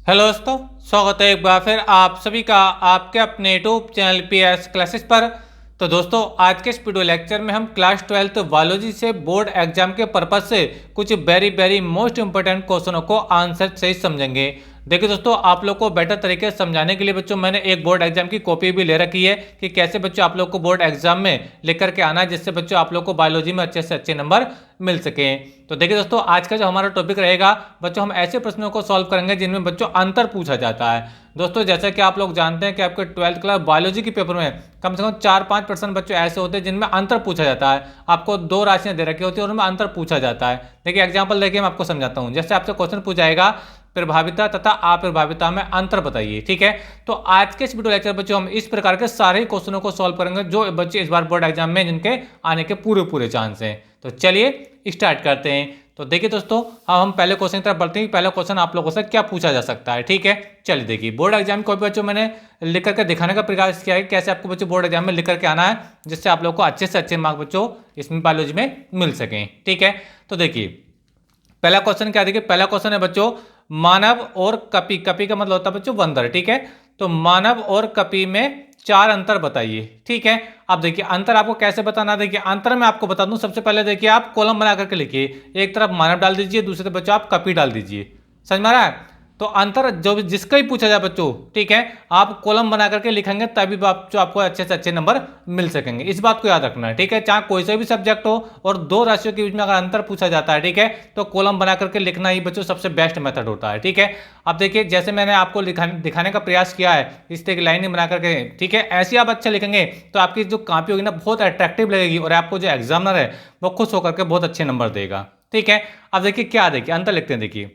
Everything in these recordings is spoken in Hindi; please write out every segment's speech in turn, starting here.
हेलो दोस्तों, स्वागत है एक बार फिर आप सभी का आपके अपने यूट्यूब चैनल पीएस क्लासेस पर। तो दोस्तों, आज के इस वीडियो लेक्चर में हम क्लास 12 बायोलॉजी से बोर्ड एग्जाम के पर्पज से कुछ वेरी मोस्ट इंपोर्टेंट क्वेश्चनों को आंसर सही समझेंगे। देखिए दोस्तों, आप लोग को बेटर तरीके से समझाने के लिए बच्चों मैंने एक बोर्ड एग्जाम की कॉपी भी ले रखी है कि कैसे बच्चों आप लोग को बोर्ड एग्जाम में लिख करके आना है, जिससे बच्चों आप लोग को बायोलॉजी में अच्छे से अच्छे नंबर मिल सके। तो देखिए दोस्तों, आज का जो हमारा टॉपिक रहेगा बच्चों, हम ऐसे प्रश्नों को सॉल्व करेंगे जिनमें बच्चों अंतर पूछा जाता है। दोस्तों, जैसा कि आप लोग जानते हैं कि आपके 12th क्लास बायोलॉजी के पेपर में कम से कम 4-5% बच्चों ऐसे होते हैं जिनमें अंतर पूछा जाता है। आपको दो राशियां दे रखी होती है और उनमें अंतर पूछा जाता है। देखिए एग्जाम्पल देखिए, मैं आपको समझाता हूँ। जैसे आपसे क्वेश्चन पूछा जाएगा प्रभाविता तथा अप्रभाविता में अंतर बताइए, ठीक है। तो आज के इस वीडियो लेक्चर बच्चों हम इस प्रकार के सारे क्वेश्चनों को सॉल्व करेंगे जो बच्चे इस बार बोर्ड एग्जाम में जिनके आने के पूरे चांस हैं। तो चलिए स्टार्ट करते हैं। तो देखिए दोस्तों, हम पहले क्वेश्चन की तरफ बढ़ते हैं। पहला क्वेश्चन आप लोगों से क्या पूछा जा सकता है, ठीक है। चलिए देखिए, बोर्ड एग्जाम को बच्चों मैंने लिख करके दिखाने का प्रयास किया है कैसे आपको बच्चों बोर्ड एग्जाम में लिख करके आना है, जिससे आप लोग को अच्छे से अच्छे मार्क्स बच्चों इसमें बायोलॉजी में मिल सकें, ठीक है। तो देखिए पहला क्वेश्चन क्या, देखिए पहला क्वेश्चन है बच्चों, मानव और कपी, कपी का मतलब होता है बच्चों बंदर, ठीक है। तो मानव और कपी में 4 अंतर बताइए, ठीक है। अब देखिए अंतर आपको कैसे बताना, देखिए अंतर मैं आपको बता दूं। सबसे पहले देखिए आप कॉलम बना करके लिखिए, एक तरफ मानव डाल दीजिए, दूसरे तरफ बच्चों आप कपी डाल दीजिए। समझ में आ रहा है। तो अंतर जो भी जिसका ही पूछा जाए बच्चों, ठीक है, आप कॉलम बना करके लिखेंगे तभी आपको अच्छे से अच्छे नंबर मिल सकेंगे। इस बात को याद रखना है, ठीक है। चाहे कोई से भी सब्जेक्ट हो और दो राशियों के बीच में अगर अंतर पूछा जाता है, ठीक है, तो कॉलम बना करके लिखना ही बच्चों सबसे बेस्ट मेथड होता है, ठीक है। अब देखिए जैसे मैंने आपको दिखाने का प्रयास किया है, इस तरह की लाइनिंग बना करके, ठीक है, ऐसे आप अच्छा लिखेंगे तो आपकी जो कॉपी होगी ना बहुत अट्रैक्टिव लगेगी और आपको जो एग्जामिनर है वो खुश होकर के बहुत अच्छे नंबर देगा, ठीक है। अब देखिए क्या, देखिए अंतर लिखते हैं। देखिए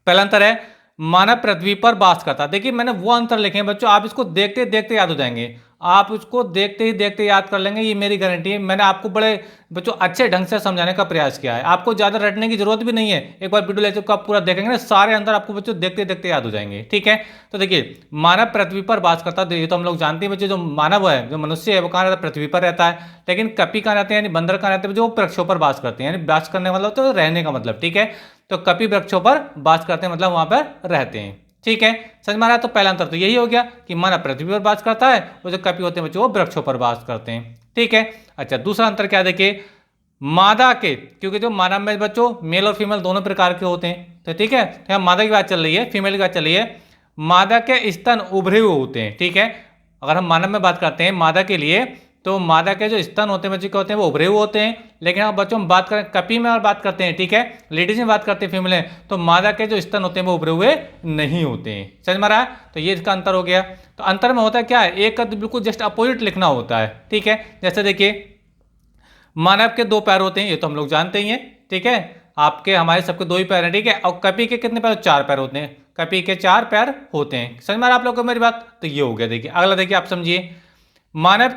पहला अंतर है मानव पृथ्वी पर वास करता। देखिए मैंने वो अंतर लिखे हैं बच्चों, आप इसको देखते देखते याद हो जाएंगे, आप इसको देखते ही देखते याद कर लेंगे, ये मेरी गारंटी है। मैंने आपको बड़े बच्चों अच्छे ढंग से समझाने का प्रयास किया है, आपको ज्यादा रटने की जरूरत भी नहीं है। एक बार वीडियो लेक्चर को आप पूरा देखेंगे ना, सारे अंतर आपको बच्चों देखते देखते याद हो जाएंगे, ठीक है। तो देखिए मानव पृथ्वी पर वास करता, ये तो हम लोग जानते हैं बच्चों, जो मानव है, जो मनुष्य है, वो कहाँ रहता है, पृथ्वी पर रहता है। लेकिन कपी कहाँ रहते हैं, यानी बंदर कहाँ रहते हैं, जो वृक्षों पर वास करते हैं, यानी वास करने मतलब तो रहने का मतलब, ठीक है। तो कपी वृक्षों पर वास करते हैं मतलब वहां पर रहते हैं, ठीक है। समझ में आ रहा है। तो पहला अंतर तो यही हो गया कि मानव पृथ्वी पर वास करता है और जो कपी होते हैं बच्चों वो वृक्षों पर वास करते हैं, ठीक है। अच्छा दूसरा अंतर क्या, देखिए मादा के, क्योंकि जो मानव में बच्चों मेल और फीमेल दोनों प्रकार के होते हैं, तो ठीक है, तो यहाँ मादा की बात चल रही है, फीमेल की बात चल रही है। मादा के स्तन उभरे हुए होते हैं, ठीक है। अगर हम मानव में बात करते हैं मादा के लिए, तो मादा के जो स्तन होते हैं बच्चों क्या होते हैं, वो उभरे हुए होते हैं। लेकिन अब बच्चों हम बात करें कपी में और बात करते हैं, ठीक है, लेडीज में बात करते हैं फीमेल में, तो मादा के जो स्तन होते हैं वो उभरे हुए नहीं होते हैं। समझ में आ रहा है। तो ये इसका अंतर हो गया। तो अंतर में होता है क्या है, एक का बिल्कुल जस्ट अपोजिट लिखना होता है, ठीक है। जैसे देखिए मानव के 2 पैर होते हैं, ये तो हम लोग जानते ही हैं, ठीक है। आपके हमारे सबके 2 ही पैर हैं, ठीक है। और कपी के कितने पैर, 4 पैर होते हैं, कपी के 4 पैर होते हैं। समझ में आ रहा है आप लोग को मेरी बात। तो ये हो गया। देखिए अगला देखिए आप समझिए, मानव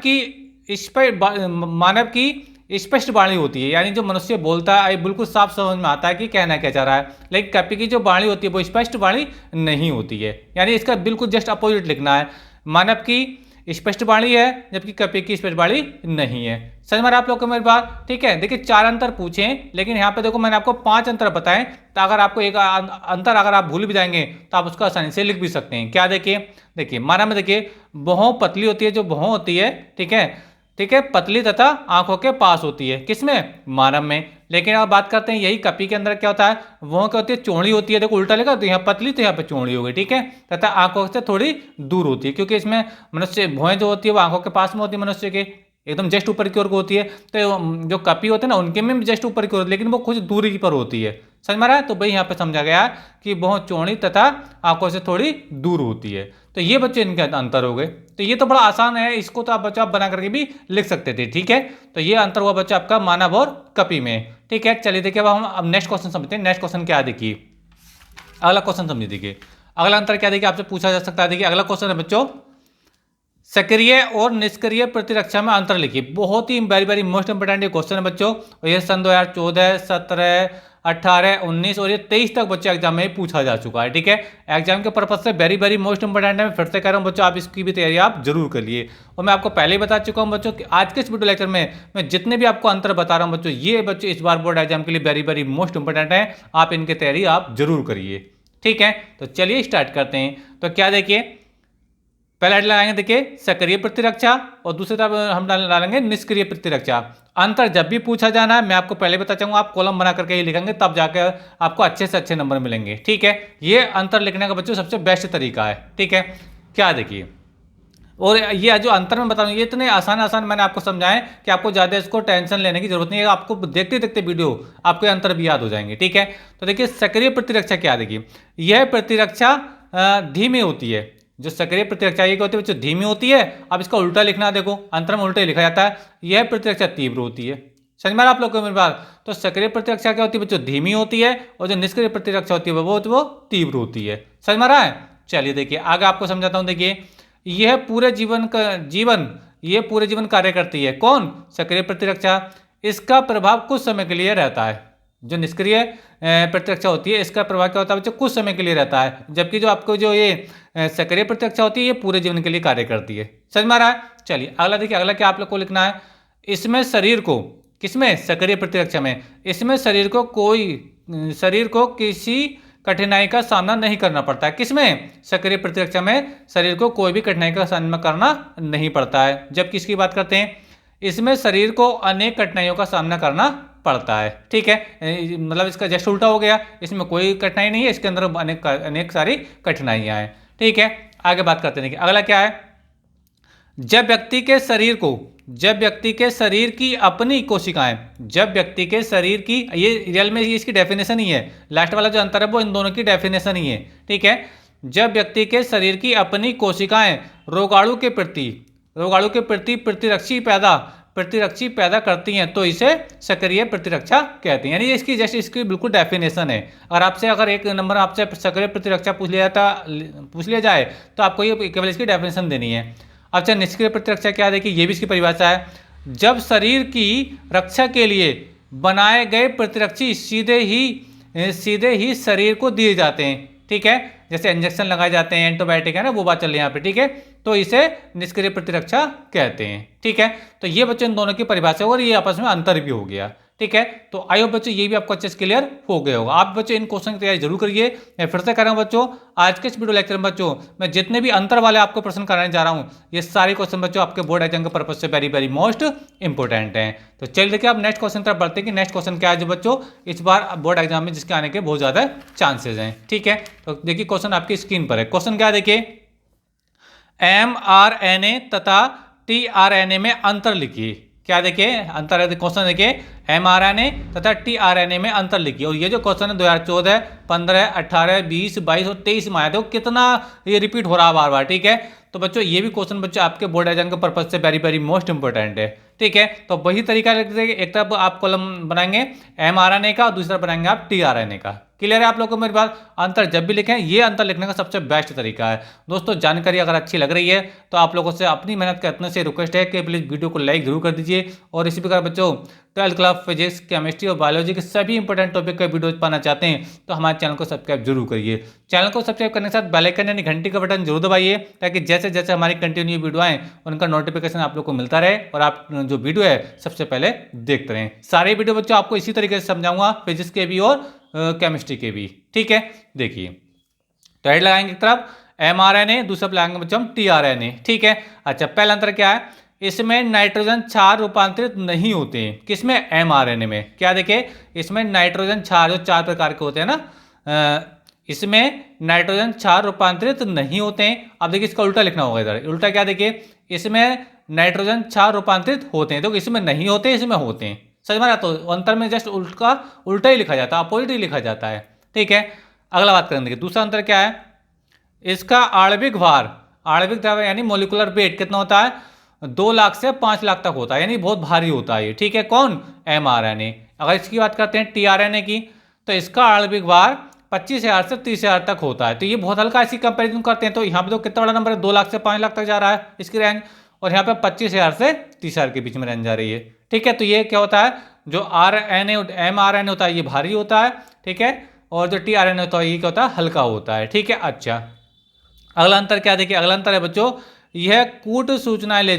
की स्पष्ट वाणी होती है, यानी जो मनुष्य बोलता है बिल्कुल साफ समझ में आता है कि कहना क्या चाह रहा है। लेकिन कपी की जो वाणी होती है वो स्पष्ट वाणी नहीं होती है, यानी इसका बिल्कुल जस्ट अपोजिट लिखना है। मानव की स्पष्ट वाणी है जबकि कपी की स्पष्ट वाणी नहीं है। समझ में आ रहा है आप लोग को मेरी बात, ठीक है। देखिए 4 अंतर पूछे, लेकिन यहाँ पे देखो मैंने आपको 5 अंतर बताए। तो अगर आपको एक अंतर अगर आप भूल भी जाएंगे तो आप उसको आसानी से लिख भी सकते हैं। क्या देखिए मानव में देखिए भौं पतली होती है, जो भौं होती है, ठीक है, पतली तथा आंखों के पास होती है, किसमें, मानव में। लेकिन अब बात करते हैं यही कपी के अंदर क्या होता है, वो क्या होती है, चौड़ी होती है। देखो उल्टा लिखा, तो यहाँ पतली तो यहाँ पे चौड़ी हो गई, ठीक है, तथा आंखों से थोड़ी दूर होती है, क्योंकि इसमें मनुष्य भौएं जो होती है वो आंखों के पास में होती है, मनुष्य के एकदम जस्ट ऊपर की ओर को होती है। तो जो कपी होते हैं ना उनके में भी जस्ट ऊपर की ओर, लेकिन वो कुछ दूरी पर होती है। समझ में आ रहा है। तो भाई यहाँ पे समझा गया कि बहुत चौड़ी तथा आंखों से थोड़ी दूर होती है। तो ये बच्चे इनके अंतर हो गए। तो ये तो बड़ा आसान है, इसको तो आप बच्चा बना करके भी लिख सकते थे, ठीक है। तो ये अंतर हुआ बच्चा आपका मानव और कपी में, ठीक है। चलिए देखिए अब नेक्स्ट क्वेश्चन समझते हैं। नेक्स्ट क्वेश्चन क्या, देखिए अगला क्वेश्चन समझिए। देखिए अगला अंतर क्या, देखिए आपसे पूछा जा सकता है। देखिए अगला क्वेश्चन है बच्चों, सक्रिय और निष्क्रिय प्रतिरक्षा में अंतर लिखिए। बहुत ही वेरी मोस्ट इंपोर्टेंट ये क्वेश्चन है बच्चों, और ये सन 2014, 17, 18, 19 और ये 23 तक बच्चों एग्जाम में पूछा जा चुका है, ठीक है। एग्जाम के पर्पज से वेरी मोस्ट इंपोर्टेंट है। मैं फिर से कह रहा हूँ बच्चों, आप इसकी भी तैयारी आप जरूर करिए। और मैं आपको पहले ही बता चुका हूँ बच्चों कि आज के इस वीडियो लेक्चर में मैं जितने भी आपको अंतर बता रहा हूँ बच्चों, ये बच्चों इस बार बोर्ड एग्जाम के लिए वेरी मोस्ट इंपोर्टेंट है। आप इनकी तैयारी आप जरूर करिए। ठीक है, तो चलिए स्टार्ट करते हैं। तो क्या देखिए, पहला हेड लगाएंगे देखिए सक्रिय प्रतिरक्षा और दूसरी तरफ हम डालेंगे निष्क्रिय प्रतिरक्षा। अंतर जब भी पूछा जाना है मैं आपको पहले बता चाहूंगा, आप कॉलम बना करके ही लिखेंगे, तब जाकर आपको अच्छे से अच्छे नंबर मिलेंगे। ठीक है, ये अंतर लिखने का बच्चों सबसे बेस्ट तरीका है। ठीक है, क्या देखिए, और ये जो अंतर में बता रहा हूँ ये इतने आसान मैंने आपको समझाएं कि आपको ज़्यादा इसको टेंशन लेने की जरूरत नहीं है, आपको देखते देखते वीडियो आपको अंतर भी याद हो जाएंगे। ठीक है, तो देखिए सक्रिय प्रतिरक्षा क्या देखिए, यह प्रतिरक्षा धीमी होती है। जो सक्रिय प्रतिरक्षा ये क्या होती है बच्चों, धीमी होती है। अब इसका उल्टा लिखना देखो, अंतर में उल्टा ही लिखा जाता है। यह प्रतिरक्षा तीव्र होती है। समझ में आप लोग को मेरी बात। तो सक्रिय प्रतिरक्षा क्या होती है बच्चों, धीमी होती है, और जो निष्क्रिय प्रतिरक्षा होती है वो तीव्र होती है। समझ में आ रहा है। चलिए देखिए आगे आपको समझाता हूँ। देखिए यह पूरे जीवन कार्य करती है। कौन, सक्रिय प्रतिरक्षा। इसका प्रभाव कुछ समय के लिए रहता है। जो निष्क्रिय प्रतिरक्षा होती है इसका प्रभाव क्या होता है बच्चों, कुछ समय के लिए रहता है, जबकि जो आपको जो ये सक्रिय प्रतिरक्षा होती है ये पूरे जीवन के लिए कार्य करती है। समझ में आ रहा है। चलिए अगला देखिए, अगला क्या आप लोग को लिखना है, इसमें शरीर को, किसमें, सक्रिय प्रतिरक्षा में, इसमें शरीर को किसी कठिनाई का सामना नहीं करना पड़ता है। किसमें, सक्रिय प्रतिरक्षा में शरीर को कोई भी कठिनाई का सामना करना नहीं पड़ता है। जब किसकी बात करते हैं, इसमें शरीर को अनेक कठिनाइयों का सामना करना पड़ता है। ठीक है, मतलब इसका जस्ट उल्टा हो गया, इसमें कोई कठिनाई नहीं है, इसके अंदर अनेक सारी कठिनाइयां हैं। ठीक है, आगे बात करते हैं। अगला क्या है, जब व्यक्ति के शरीर की अपनी कोशिकाएं, जब व्यक्ति के शरीर की, ये रियल में ये इसकी डेफिनेशन ही है, लास्ट वाला जो अंतर है वो इन दोनों की डेफिनेशन ही है। ठीक है, जब व्यक्ति के शरीर की अपनी कोशिकाएं रोगाणु के प्रति प्रतिरक्षी पैदा करती हैं तो इसे सक्रिय प्रतिरक्षा कहते हैं। यानी इसकी बिल्कुल डेफिनेशन है। और अगर एक नंबर आपसे सक्रिय प्रतिरक्षा पूछ लिया जाए तो आपको ये केवल इसकी डेफिनेशन देनी है। अच्छा, निष्क्रिय प्रतिरक्षा क्या देखिए, ये भी इसकी परिभाषा है, जब शरीर की रक्षा के लिए बनाए गए प्रतिरक्षी सीधे ही शरीर को दिए जाते हैं। ठीक है, जैसे इंजेक्शन लगाए जाते हैं, एंटीबायोटिक है ना, वो बात चल रही है यहाँ पे। ठीक है, तो इसे निष्क्रिय प्रतिरक्षा कहते हैं। ठीक है, तो ये बच्चों इन दोनों की परिभाषा और ये आपस में अंतर भी हो गया। ठीक है, तो आई होप बच्चों ये भी आपको अच्छे से क्लियर हो गया होगा। आप बच्चों इन क्वेश्चन की तैयारी जरूर करिए। मैं फिर से कर रहा हूँ बच्चों, आज के इस वीडियो लेक्चर में बच्चों मैं जितने भी अंतर वाले आपको प्रश्न कराने जा रहा हूँ ये सारे क्वेश्चन बच्चों आपके बोर्ड एग्जाम के पर्पज से वेरी वेरी मोस्ट इंपॉर्टेंट हैं। तो चलिए देखिए आप नेक्स्ट क्वेश्चन तरफ बढ़ते हैं कि नेक्स्ट क्वेश्चन क्या है जो बच्चों इस बार बोर्ड एग्जाम में जिसके आने के बहुत ज्यादा चांसेस हैं। ठीक है, तो देखिए क्वेश्चन आपकी स्क्रीन पर है। क्वेश्चन क्या देखिए, mRNA तथा tRNA में अंतर लिखिए। क्या देखिए अंतर है, क्वेश्चन देखिए mRNA तथा tRNA में अंतर लिखिए। और ये जो क्वेश्चन है 2014, 15, 18, 20, 22 और 23 में आया, देखो कितना ये रिपीट हो रहा है बार बार। ठीक है, तो बच्चों ये भी क्वेश्चन बच्चों आपके बोर्ड एग्जाम के पर्पज से वेरी वेरी मोस्ट इंपॉर्टेंट है। ठीक है, तो वही तरीका लिखते, एक तरफ आप कॉलम बनाएंगे mRNA का और दूसरा बनाएंगे आप tRNA का। क्लियर है आप लोगों को मेरी बात। अंतर जब भी लिखें ये अंतर लिखने का सबसे बेस्ट तरीका है। दोस्तों जानकारी अगर अच्छी लग रही है तो आप लोगों से अपनी मेहनत करने से रिक्वेस्ट है कि प्लीज़ वीडियो को लाइक जरूर कर दीजिए। और इसी प्रकार बच्चों 12th क्लास फिजिक्स, केमिस्ट्री और बायोलॉजी के सभी इंपॉर्टेंट टॉपिक का वीडियो पाना चाहते हैं तो हमारे चैनल को सब्सक्राइब जरूर करिए। चैनल को सब्सक्राइब करने के साथ बेल आइकन यानी घंटी का बटन जरूर दबाइए ताकि जैसे जैसे हमारी कंटिन्यू वीडियो आए उनका नोटिफिकेशन आप लोग को मिलता रहे और आप जो वीडियो है सबसे पहले देखते रहें। सारे वीडियो बच्चों आपको इसी तरीके से समझाऊंगा, फिजिक्स के भी और केमिस्ट्री के भी। ठीक है, देखिए तो हेड लगाएंगे एक तरफ mRNA, दूसरा लगाएंगे बच्चों हम tRNA। ठीक है, अच्छा पहला अंतर क्या है, इसमें नाइट्रोजन क्षार रूपांतरित नहीं होते हैं। किसमें, mRNA में। क्या देखिए इसमें नाइट्रोजन क्षार जो 4 प्रकार के होते हैं ना, इसमें नाइट्रोजन क्षार रूपांतरित नहीं होते हैं। अब देखिए इसका उल्टा लिखना होगा इधर। उल्टा क्या देखिए, इसमें नाइट्रोजन क्षार रूपांतरित होते हैं, तो इसमें नहीं होते इसमें होते हैं। समझ में आ रहा, तो अंतर में जस्ट उल्टा ही लिखा जाता है, अपोजिट ही लिखा जाता है। ठीक है, अगला बात करेंगे। दूसरा अंतर क्या है, इसका आणविक द्रव्य यानी मोलिकुलर वेट कितना होता है, 2 लाख से 5 लाख तक होता है, यानी बहुत भारी होता है। ठीक है, कौन, mRNA। अगर इसकी बात करते हैं tRNA की तो इसका आणविक भार 25,000 से 30,000 तक होता है। तो ये बहुत हल्का इसकी कंपेरिजन करते हैं तो यहाँ पे तो कितना बड़ा नंबर है, 2 लाख से 5 लाख तक जा रहा है इसकी रेंज, और यहाँ पे 25,000 से 30,000 के बीच में रेंज जा रही है। ठीक है, तो ये क्या होता है, जो mRNA होता है ये भारी होता है। ठीक है, और जो tRNA होता है ये क्या होता है, हल्का होता है। ठीक है, अच्छा अगला अंतर क्या देखिए, अगला अंतर है बच्चों यह कूट सूचनाएं ले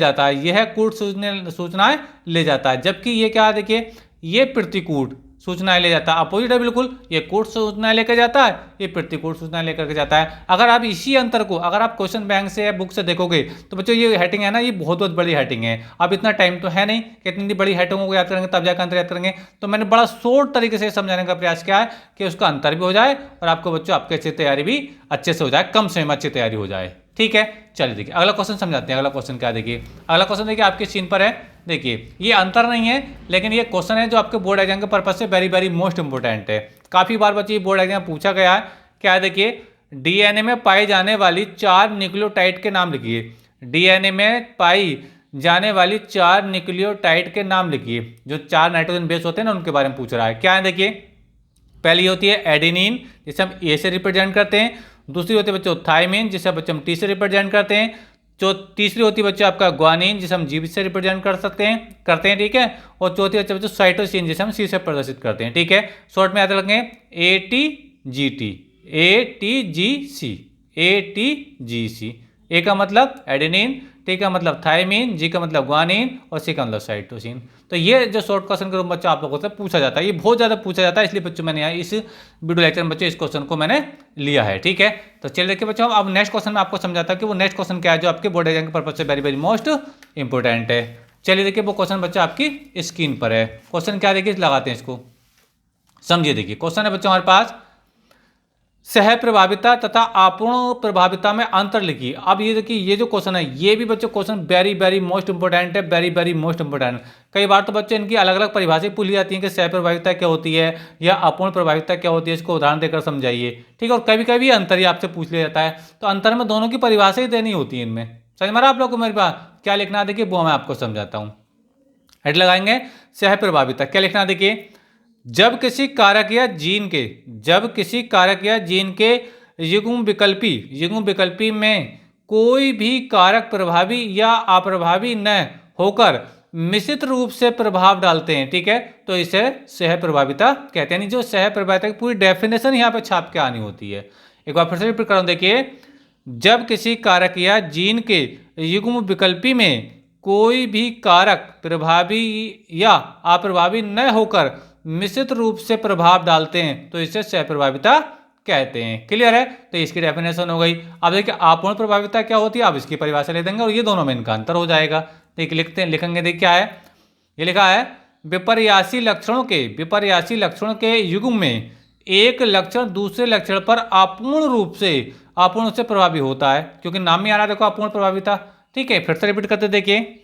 जाता है, जबकि ये क्या देखिए ये प्रतिकूट सूचनाएं ले जाता है। अपोजिट है बिल्कुल, ये कूट सूचनाएं लेकर जाता है, ये प्रतिकूट सूचनाएं लेकर के जाता है। अगर आप इसी अंतर को अगर आप क्वेश्चन बैंक से या बुक से देखोगे तो बच्चों ये हेडिंग है ना, ये बहुत बहुत बड़ी हेडिंग है। अब इतना टाइम तो है नहीं कि इतनी बड़ी हेडिंगों को याद करेंगे तब जाकर अंतर याद करेंगे। तो मैंने बड़ा शॉर्ट तरीके से समझाने का प्रयास किया है कि उसका अंतर भी हो जाए और आपको बच्चों आपकी अच्छी तैयारी भी अच्छे से हो जाए, कम समय में अच्छी तैयारी हो जाए। ठीक है, चलिए देखिए अगला क्वेश्चन समझाते हैं। अगला क्वेश्चन क्या, देखिए अगला क्वेश्चन देखिए आपके स्क्रीन पर है। देखिए ये अंतर नहीं है, लेकिन ये क्वेश्चन है जो आपके बोर्ड एग्जाम के पर्पज से वेरी वेरी मोस्ट इंपोर्टेंट है। काफी बार बच्चे बोर्ड एग्जाम पूछा गया है। क्या है, देखिए डीएनए में पाई जाने वाली 4 न्यूक्लियोटाइड के नाम लिखिए। डीएनए में पाई जाने वाली 4 न्यूक्लियोटाइड के नाम लिखिए। जो 4 नाइट्रोजन बेस होते हैं ना, उनके बारे में पूछ रहा है। क्या है, देखिए पहली होती है एडेनिन, जिसे हम ए से रिप्रेजेंट करते हैं। दूसरी होती है बच्चों थाइमिन, जिसे बच्चों हम टी से रिप्रेजेंट करते हैं। जो तीसरी होती है बच्चों आपका ग्वानिन, जिसे हम जी से रिप्रेजेंट करते हैं। ठीक है, और चौथी बच्चों साइटोसिन, जिसे हम सी से प्रदर्शित करते हैं। ठीक है, शॉर्ट में याद रखेंगे ATGT, ATGC, ATGC। ए का मतलब एडेनिन, टी का मतलब थाइमिन, जी का मतलब ग्वानिन और सी का मतलब साइटोसिन। तो ये जो शॉर्ट क्वेश्चन के रूप में बच्चों आप लोगों से पूछा जाता है, ये बहुत ज़्यादा पूछा जाता है, इसलिए बच्चों मैंने यहाँ इस वीडियो लेक्चर में बच्चों इस क्वेश्चन को मैंने लिया है। ठीक है, तो चलिए देखिए बच्चों, अब नेक्स्ट क्वेश्चन में आपको समझाता हूँ कि वो नेक्स्ट क्वेश्चन क्या है जो आपके बोर्ड एग्जाम के पर्पज से वेरी वेरी मोस्ट इंपोर्टेंट है। चलिए देखिए वो क्वेश्चन बच्चों आपकी स्क्रीन पर है। क्वेश्चन क्या, देखिए लगाते हैं इसको, समझिए। देखिए क्वेश्चन है बच्चों हमारे पास, सह प्रभाविता तथा अपूर्ण प्रभाविता में अंतर लिखिए। अब ये देखिए ये जो क्वेश्चन है, ये भी बच्चों question very very most important है, वेरी वेरी मोस्ट इंपोर्टेंट। कई बार तो बच्चे इनकी अलग अलग परिभाषाएं पूछ जाती हैं कि सह प्रभाविता क्या होती है या अपूर्ण प्रभाविता क्या होती है, इसको उदाहरण देकर समझाइए। ठीक है, और कभी कभी अंतर ही आपसे पूछ लिया जाता है, तो अंतर में दोनों की परिभाषाएं देनी होती है। इनमें समझ में आ रहा है आप लोग को मेरे पास क्या लिखना है, देखिए वो मैं आपको समझाता हूँ। हेड लगाएंगे सह प्रभाविता, क्या लिखना है, देखिए जब किसी कारक या जीन के युग्म विकल्पी में कोई भी कारक प्रभावी या अप्रभावी न होकर मिश्रित रूप से प्रभाव डालते हैं। ठीक है, तो इसे सह प्रभाविता कहते हैं। जो सह प्रभाविता की पूरी डेफिनेशन यहाँ पे छाप के आनी होती है। एक बार फिर से रिपीट करूँ, देखिए जब किसी कारक या जीन के युग्म विकल्पी में कोई भी कारक प्रभावी या अप्रभावी न होकर मिश्रित रूप से प्रभाव डालते हैं तो इसे सह प्रभाविता कहते हैं। क्लियर है, तो इसकी डेफिनेशन हो गई। अब देखिए अपूर्ण प्रभाविता क्या होती है, अब इसकी परिभाषा ले देंगे और ये दोनों में इनका अंतर हो जाएगा। देखिए लिखेंगे, देखिए क्या है, ये लिखा है विपर्यासी लक्षणों के युग्म में एक लक्षण दूसरे लक्षण पर अपूर्ण रूप से प्रभावी होता है, क्योंकि नाम में आ रहा है देखो अपूर्ण प्रभाविता। ठीक है, फिर से रिपीट करते, देखिए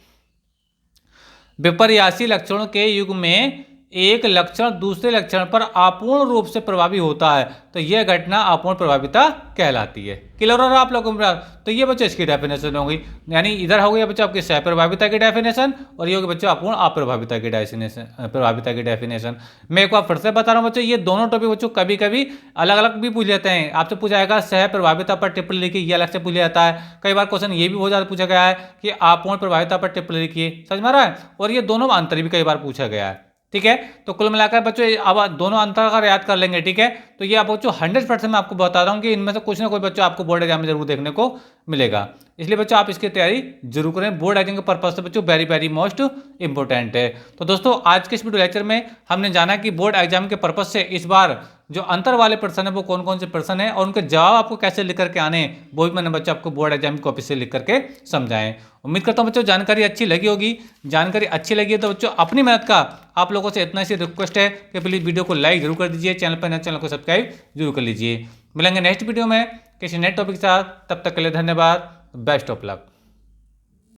विपर्यासी लक्षणों के युग्म में एक लक्षण दूसरे लक्षण पर अपूर्ण रूप से प्रभावी होता है, तो यह घटना अपूर्ण प्रभाविता कहलाती है। क्लियर हो रहा आप लोगों को? तो ये बच्चों इसकी डेफिनेशन हो गई, यानी इधर हो गया बच्चों आपकी सह प्रभाविता की डेफिनेशन और ये हो गया बच्चों अपूर्ण अप्रभाविता की डेफिनेशन। मैं एक बार फिर से बता रहा हूँ बच्चों, ये दोनों टॉपिक बच्चों कभी कभी अलग अलग भी पूछ लेते हैं। आपसे पूछा जाएगा सह प्रभाविता पर टिप्पणी लिखिए, ये अलग से पूछ जाता है। कई बार क्वेश्चन ये भी बहुत ज्यादा पूछा गया है कि अपूर्ण प्रभाविता पर टिप्पणी लिखिए, समझ में आ रहा है, और ये दोनों अंतर भी कई बार पूछा गया है। ठीक है, तो कुल मिलाकर बच्चों अब दोनों अंतर अगर याद कर लेंगे, ठीक है, तो ये आप बच्चों 100% मैं आपको बता रहा हूँ कि इनमें से कुछ ना कुछ बच्चों आपको बोर्ड एग्जाम में जरूर देखने को मिलेगा। इसलिए बच्चों आप इसकी तैयारी जरूर करें, बोर्ड एग्जाम के पर्पज से बच्चों वेरी वेरी मोस्ट इंपॉर्टेंट है। तो दोस्तों आज के इस वीडियो लेक्चर में हमने जाना कि बोर्ड एग्जाम के पर्पज से इस बार जो अंतर वाले प्रश्न है वो कौन कौन से प्रश्न है और उनके जवाब आपको कैसे लिख करके आने, वो भी मैंने बच्चों आपको बोर्ड एग्जाम की कॉपी से लिख करके समझाएं। उम्मीद करता हूं बच्चों जानकारी अच्छी लगी होगी। जानकारी अच्छी लगी है तो बच्चों अपनी मेहनत का आप लोगों से इतना सी रिक्वेस्ट है कि प्लीज़ वीडियो को लाइक जरूर कर दीजिए, चैनल पर नए चैनल को सब्सक्राइब जरूर कर लीजिए। मिलेंगे नेक्स्ट वीडियो में किसी नए टॉपिक के साथ, तब तक के लिए धन्यवाद, बेस्ट ऑफ लक।